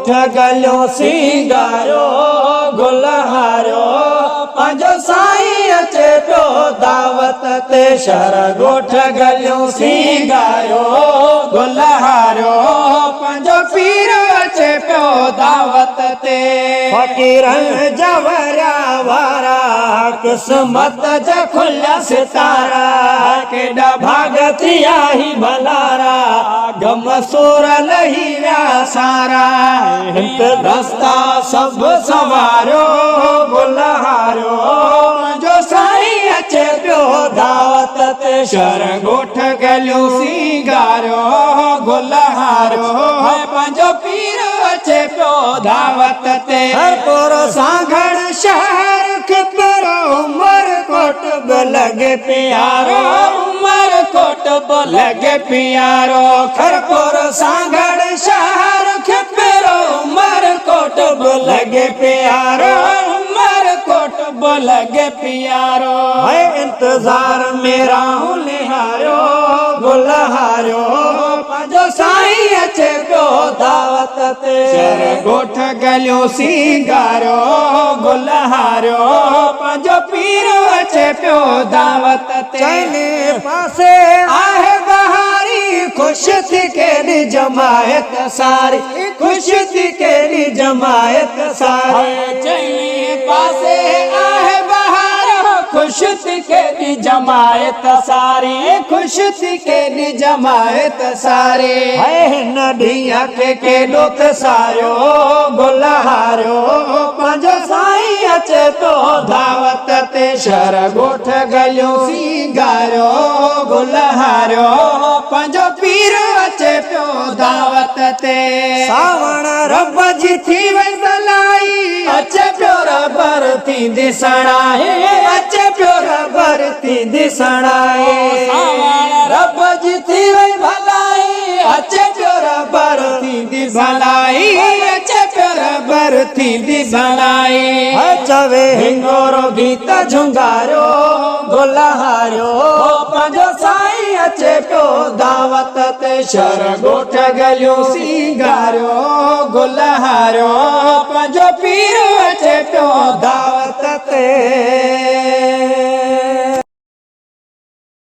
गोठ गलियो सिंगारो गुलहारो पंहिंजो साईं अचे पियो दावत ते शहर गोठ गलियो सिंगारो गुलहारो पंहिंजो पीर अचे पियो दावत ते फ़क़ीरनि जा वरिया वारा क़िस्मत जा खुलिया सितारा केॾा भाग थिया ही भलारा गम सूर लही विया सारा हित रस्ता सभु संवारियो गुलहारो जो साईं अचे पियो दावत ते शहर गोठ गलियो सिंगारो गुलहारो पंहिंजो पीर अचे पियो दावत ते हरपुर सांगड़ शहर खे पहिरो उमरकोट बि लॻे प्यारो उमरकोट बि लॻे प्यारो खरपुर सांगड़ शहर खे पहिरो उमरकोट बि लॻे प्यारो उमरकोट बि लॻे प्यारो है इंतज़ार में राहूं निहारियो गुलहारियो पंहिंजो साईं अचे पियो दावत ते शहर गोठ गलियो सिंगारो गुलहारियो पंहिंजो पीर अचे पियो दावत ते चइने पासे आहे बहारी खुश थी केॾी जमायत सारी खुश थी केॾी जमायत सारी चइने पासे आहे खुश थी केॾी जमायत सारी खुश थी केॾी जमायत सारी है हिन ॾींहं खे केॾो त सारियो गुलहारियो पंहिंजो साईं अचे पियो दावत ते शहर गोठ गलियो सिंगारियो गुलहारियो पंहिंजो पीर अचे पियो दावत ते सावण रब जी थी वई भलाई अचे पियो रबर थी ॾिसण अचे पियो रबर थी ॾिसण रब जी थी वई भलाई अचे पियो रबर थी भलाई अचे पियो रबर थी भलाई चवे हिंगोरो गीत झुंगारियो गुलहारियो पंहिंजो साईं अचे पियो दावत ते शहर गोठ गलियो सिंगारियो गुलहारियो पंहिंजो पीर अचे पियो